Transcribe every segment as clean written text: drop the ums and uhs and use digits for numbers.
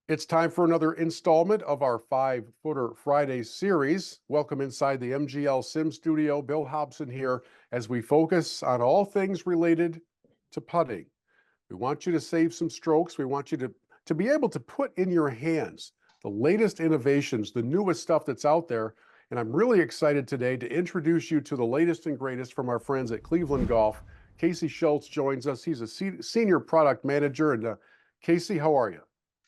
It's time for another installment of our 5-Footer Friday series. Welcome inside the MGL Sim Studio. Bill Hobson here as we focus on all things related to putting. We want you to save some strokes. We want you to be able to put in your hands the latest innovations, the newest stuff that's out there. And I'm really excited today to introduce you to the latest and greatest from our friends at Cleveland Golf. Casey Shultz joins us. He's a senior product manager. And Casey, how are you?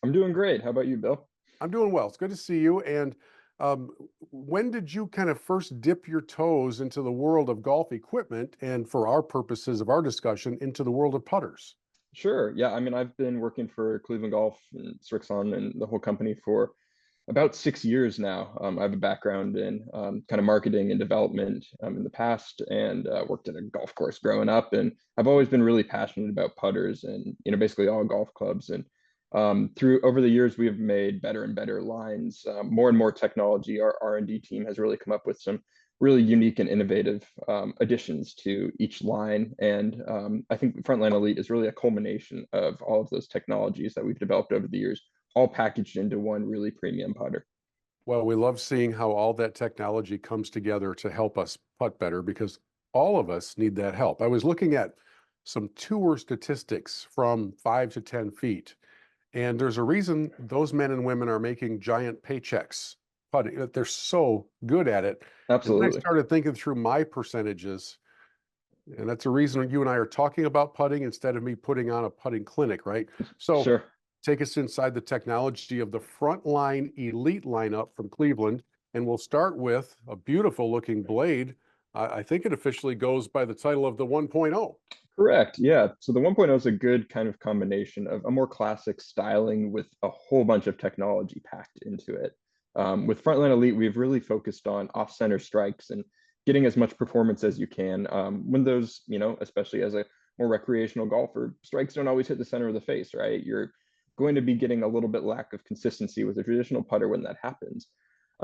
I'm doing great. How about you, Bill? I'm doing well. It's good to see you. And um, when did you kind of first dip your toes into the world of golf equipment and, for our purposes of our discussion, into the world of putters? Sure. Yeah, I mean, I've been working for Cleveland Golf and Strixon and the whole company for about 6 years now. I have a background in kind of marketing and development in the past, and worked in a golf course growing up. And I've always been really passionate about putters and basically all golf clubs. And through over the years, we have made better and better lines, more and more technology. Our R&D team has really come up with some really unique and innovative additions to each line. And I think Frontline Elite is really a culmination of all of those technologies that we've developed over the years, all packaged into one really premium putter. Well, we love seeing how all that technology comes together to help us putt better because all of us need that help. I was looking at some tour statistics from 5 to 10 feet, and there's a reason those men and women are making giant paychecks putting. They're so good at it. And then I Absolutely. started thinking through my percentages, and that's a reason you and I are talking about putting instead of me putting on a putting clinic, right? So Sure. take us inside the technology of the Frontline Elite lineup from Cleveland. And we'll start with a beautiful looking blade. I think it officially goes by the title of the 1.0. Correct. Yeah. So the 1.0 is a good kind of combination of a more classic styling with a whole bunch of technology packed into it. With Frontline Elite, we've really focused on off-center strikes and getting as much performance as you can. When those, especially as a more recreational golfer, strikes don't always hit the center of the face, right? You're going to be getting a little bit lack of consistency with a traditional putter when that happens.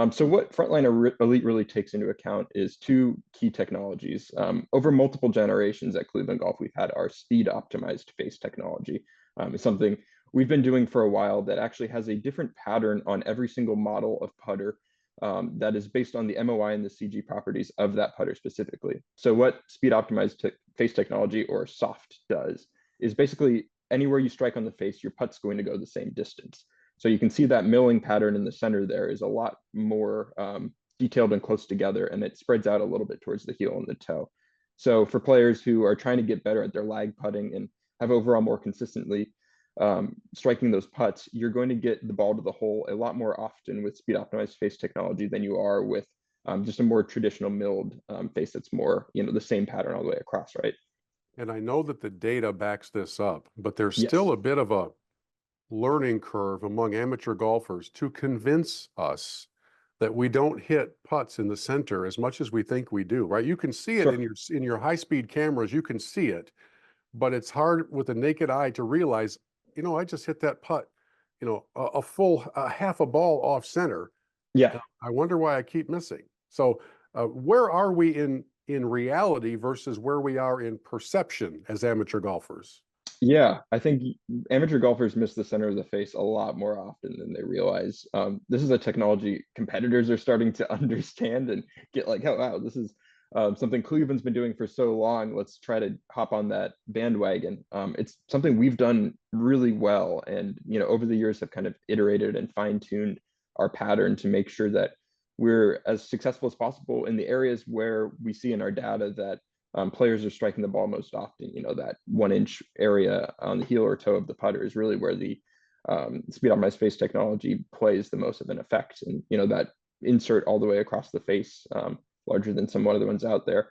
So what Frontline Elite really takes into account is two key technologies. Over multiple generations at Cleveland Golf, we've had our speed optimized face technology. It's something we've been doing for a while that actually has a different pattern on every single model of putter that is based on the MOI and the CG properties of that putter specifically. So what speed optimized face technology, or soft, does is basically anywhere you strike on the face, your putt's going to go the same distance. So you can see that milling pattern in the center there is a lot more detailed and close together, and it spreads out a little bit towards the heel and the toe. So for players who are trying to get better at their lag putting and have overall more consistently striking those putts, you're going to get the ball to the hole a lot more often with speed optimized face technology than you are with just a more traditional milled face that's more, the same pattern all the way across, right? And I know that the data backs this up, but there's still Yes. a bit of a learning curve among amateur golfers to convince us that we don't hit putts in the center as much as we think we do, right? You can see it Sure. in your high-speed cameras, you can see it, but it's hard with the naked eye to realize, I just hit that putt, a full half a ball off center. Yeah. I wonder why I keep missing. So, where are we in reality versus where we are in perception as amateur golfers? Yeah, I think amateur golfers miss the center of the face a lot more often than they realize. This is a technology competitors are starting to understand and get like, oh wow, this is something Cleveland's been doing for so long. Let's try to hop on that bandwagon. It's something we've done really well, and over the years have kind of iterated and fine-tuned our pattern to make sure that we're as successful as possible in the areas where we see in our data that players are striking the ball most often. That 1 inch area on the heel or toe of the putter is really where the speed on my face technology plays the most of an effect. And, that insert all the way across the face, larger than some other ones out there,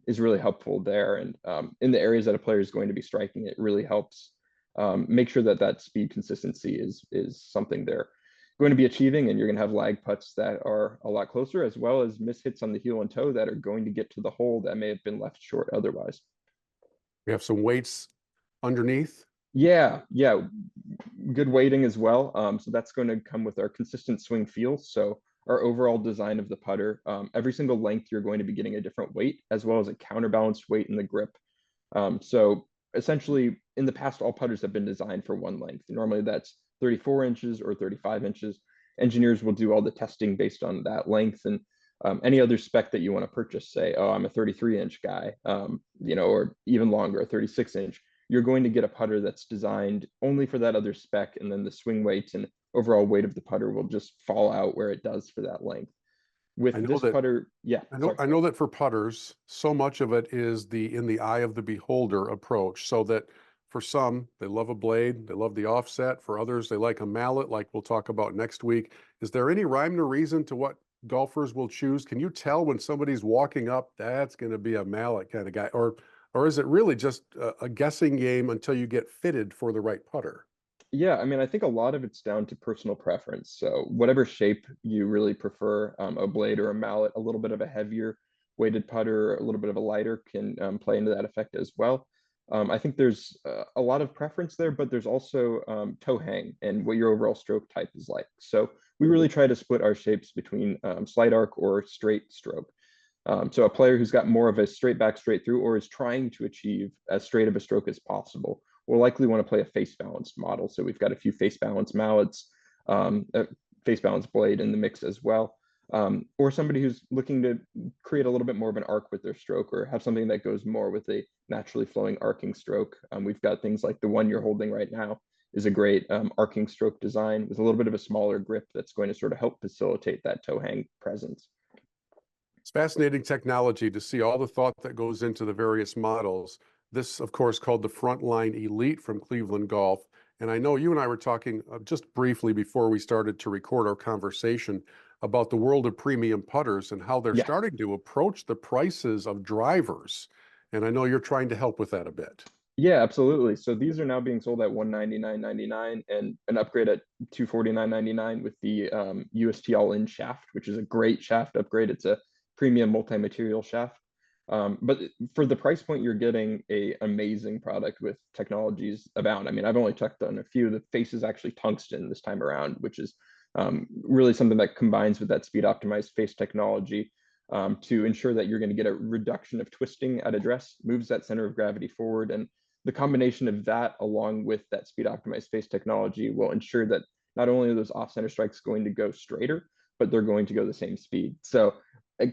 is really helpful there. And in the areas that a player is going to be striking, it really helps make sure that that speed consistency is something they're going to be achieving, and you're going to have lag putts that are a lot closer, as well as miss hits on the heel and toe that are going to get to the hole that may have been left short otherwise. We have some weights underneath. Yeah, yeah, good weighting as well. So that's going to come with our consistent swing feel. So our overall design of the putter, every single length you're going to be getting a different weight, as well as a counterbalanced weight in the grip. So essentially, in the past, all putters have been designed for one length. Normally, that's 34 inches or 35 inches. Engineers will do all the testing based on that length and any other spec that you want to purchase. Say, oh, I'm a 33-inch guy, or even longer, a 36-inch. You're going to get a putter that's designed only for that other spec, and then the swing weight and overall weight of the putter will just fall out where it does for that length. With this putter, yeah. I know that for putters, so much of it is in the eye of the beholder approach, so that for some, they love a blade, they love the offset. For others, they like a mallet, like we'll talk about next week. Is there any rhyme or reason to what golfers will choose? Can you tell when somebody's walking up, that's going to be a mallet kind of guy? Or is it really just a guessing game until you get fitted for the right putter? Yeah, I mean, I think a lot of it's down to personal preference. So whatever shape you really prefer, a blade or a mallet, a little bit of a heavier weighted putter, a little bit of a lighter can play into that effect as well. I think there's a lot of preference there, but there's also toe hang and what your overall stroke type is like. So we really try to split our shapes between slight arc or straight stroke. So a player who's got more of a straight back, straight through, or is trying to achieve as straight of a stroke as possible, will likely want to play a face balanced model. So we've got a few face balanced mallets, a face balanced blade in the mix as well. Or somebody who's looking to create a little bit more of an arc with their stroke, or have something that goes more with a naturally flowing arcing stroke. We've got things like the one you're holding right now is a great arcing stroke design with a little bit of a smaller grip that's going to sort of help facilitate that toe hang presence. It's fascinating technology to see all the thought that goes into the various models. This, of course, called the Frontline Elite from Cleveland Golf. And I know you and I were talking just briefly before we started to record our conversation about the world of premium putters and how they're starting to approach the prices of drivers. And I know you're trying to help with that a bit. Yeah, absolutely. So these are now being sold at $199.99 and an upgrade at $249.99 with the UST All-In shaft, which is a great shaft upgrade. It's a premium multi-material shaft. But for the price point, you're getting an amazing product with technologies abound. I mean, I've only checked on a few. The face is actually tungsten this time around, which is really something that combines with that speed optimized face technology to ensure that you're going to get a reduction of twisting at address, moves that center of gravity forward. And the combination of that along with that speed optimized face technology will ensure that not only are those off-center strikes going to go straighter, but they're going to go the same speed. So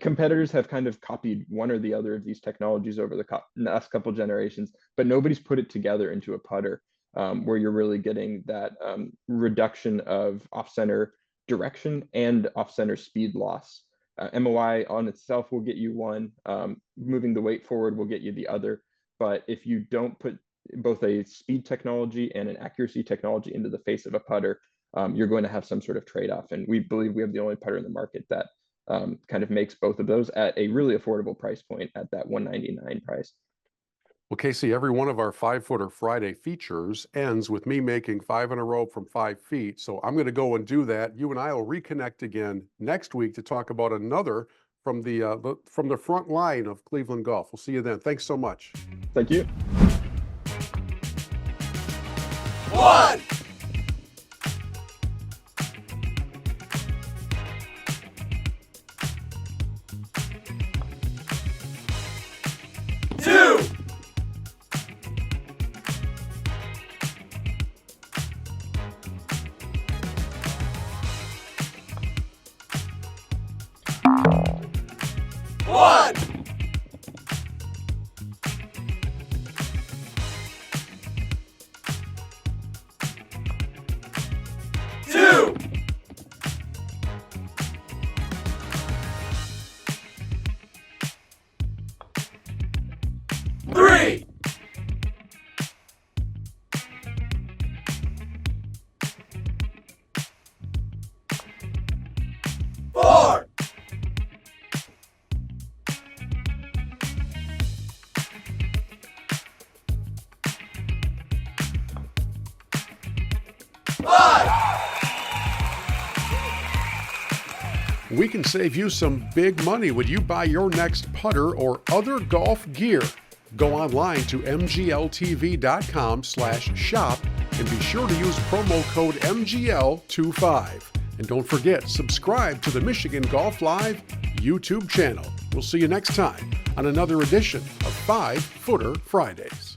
competitors have kind of copied one or the other of these technologies over the last couple generations, but nobody's put it together into a putter where you're really getting that reduction of off-center direction and off-center speed loss. MOI on itself will get you one, moving the weight forward will get you the other. But if you don't put both a speed technology and an accuracy technology into the face of a putter, you're going to have some sort of trade-off. And we believe we have the only putter in the market that kind of makes both of those at a really affordable price point at that $199 price. Well, Casey, every one of our 5-footer Friday features ends with me making 5 in a row from 5 feet. So I'm going to go and do that. You and I will reconnect again next week to talk about another from the front line of Cleveland Golf. We'll see you then. Thanks so much. Thank you. 1, 2, 1, 2, 3, 4, 5. We can save you some big money when you buy your next putter or other golf gear. Go online to mgltv.com/shop and be sure to use promo code MGL25. And don't forget, subscribe to the Michigan Golf Live YouTube channel. We'll see you next time on another edition of 5-Footer Fridays.